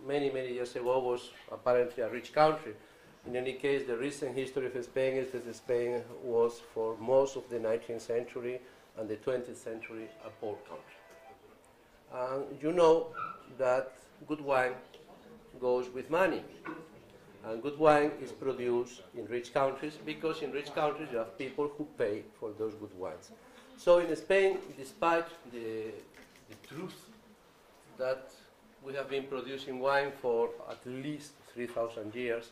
many, many years ago was apparently a rich country. In any case, the recent history of Spain is that Spain was, for most of the 19th century and the 20th century, a poor country. And you know that good wine goes with money. And good wine is produced in rich countries because in rich countries you have people who pay for those good wines. So in Spain, despite the truth that we have been producing wine for at least 3,000 years,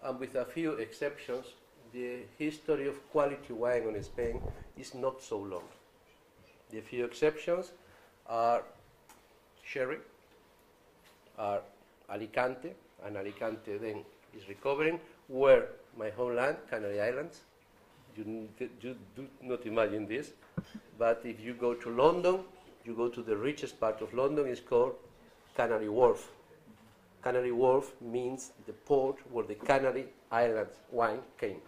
and with a few exceptions, the history of quality wine in Spain is not so long. The few exceptions are sherry, are Alicante, and Alicante then is recovering, where my homeland, Canary Islands, you do not imagine this, but if you go to London, you go to the richest part of London, it's called Canary Wharf. Canary Wharf means the port where the Canary Islands wine came.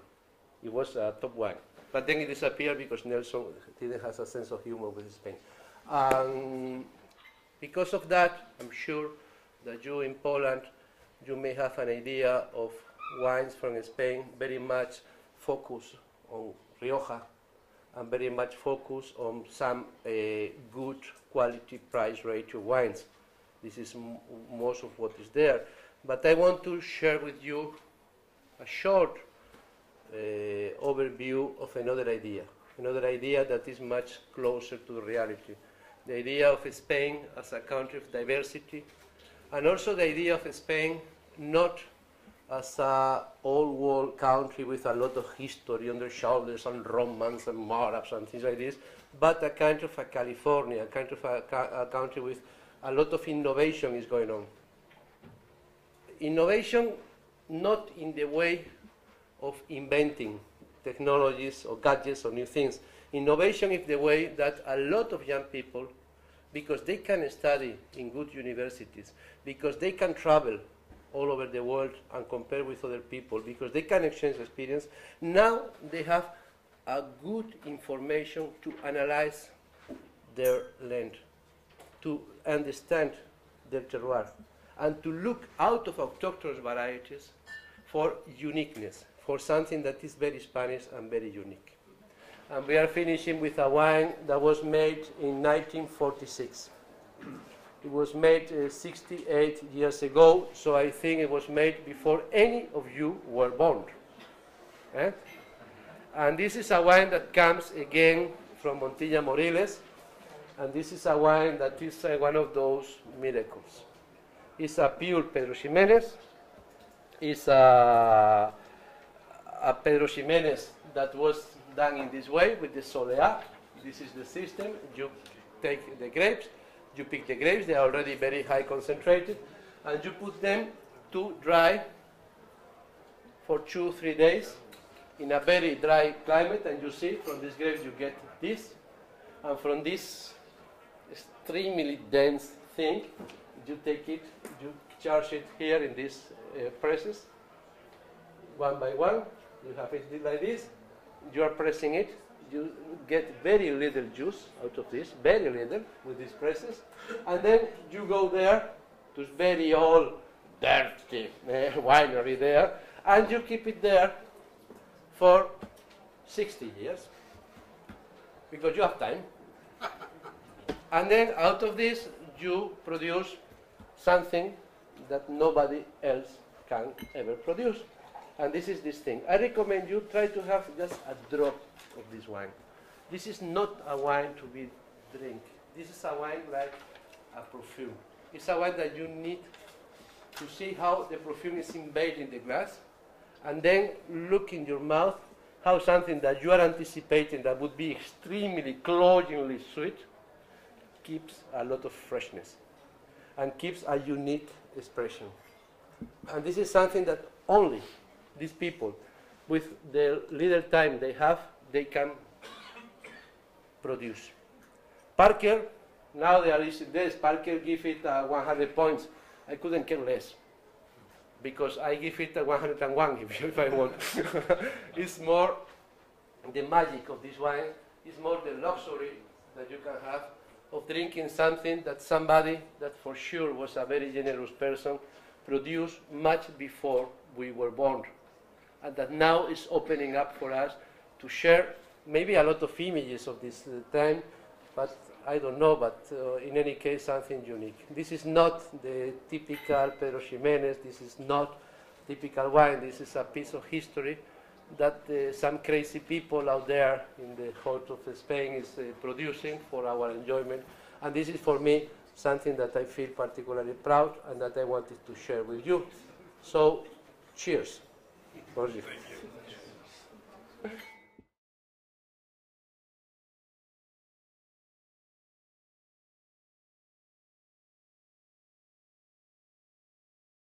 It was a top wine. But then it disappeared because Nelson didn't have a sense of humor with Spain. Because of that, I'm sure that you in Poland, you may have an idea of wines from Spain very much focused on Rioja and very much focused on some good quality price ratio wines. This is most of what is there. But I want to share with you a short overview of another idea that is much closer to reality. The idea of Spain as a country of diversity, and also the idea of Spain not as an old-world country with a lot of history on their shoulders and Romans and Arabs and things like this, but a kind of a California, a kind of a country with a lot of innovation is going on. Innovation not in the way of inventing technologies or gadgets or new things. Innovation is the way that a lot of young people, because they can study in good universities, because they can travel all over the world and compare with other people, because they can exchange experience, now they have a good information to analyze their land, to understand their terroir, and to look out of autochthonous varieties for uniqueness, for something that is very Spanish and very unique. And we are finishing with a wine that was made in 1946. It was made 68 years ago, so I think it was made before any of you were born. Eh? And this is a wine that comes again from Montilla-Moriles, and this is a wine that is one of those miracles. It's a pure Pedro Ximénez. It's a Pedro Ximénez that was done in this way with the soleá. This is the system. You take the grapes, you pick the grapes, they are already very high concentrated, and you put them to dry for 2-3 days in a very dry climate, and you see from these grapes you get this, and from this extremely dense thing, you take it, you charge it here in these presses, one by one. You have it like this, you are pressing it, you get very little juice out of this, very little, with these presses, and then you go there to very old, dirty winery there, and you keep it there for 60 years, because you have time. And then out of this, you produce something that nobody else can ever produce. And this is this thing. I recommend you try to have just a drop of this wine. This is not a wine to be drink. This is a wine like a perfume. It's a wine that you need to see how the perfume is embedded in the glass, and then look in your mouth how something that you are anticipating that would be extremely cloyingly sweet keeps a lot of freshness and keeps a unique expression. And this is something that only these people, with the little time they have, they can produce. Parker, now they are using this. Parker give it 100 points. I couldn't care less, because I give it 101 if I want. It's more the magic of this wine, it's more the luxury that you can have of drinking something that somebody that for sure was a very generous person produced much before we were born, and that now is opening up for us to share maybe a lot of images of this time, but I don't know, but in any case, something unique. This is not the typical Pedro Ximénez, this is not typical wine, this is a piece of history that some crazy people out there in the heart of Spain is producing for our enjoyment. And this is for me something that I feel particularly proud and that I wanted to share with you. So, cheers. Thank you.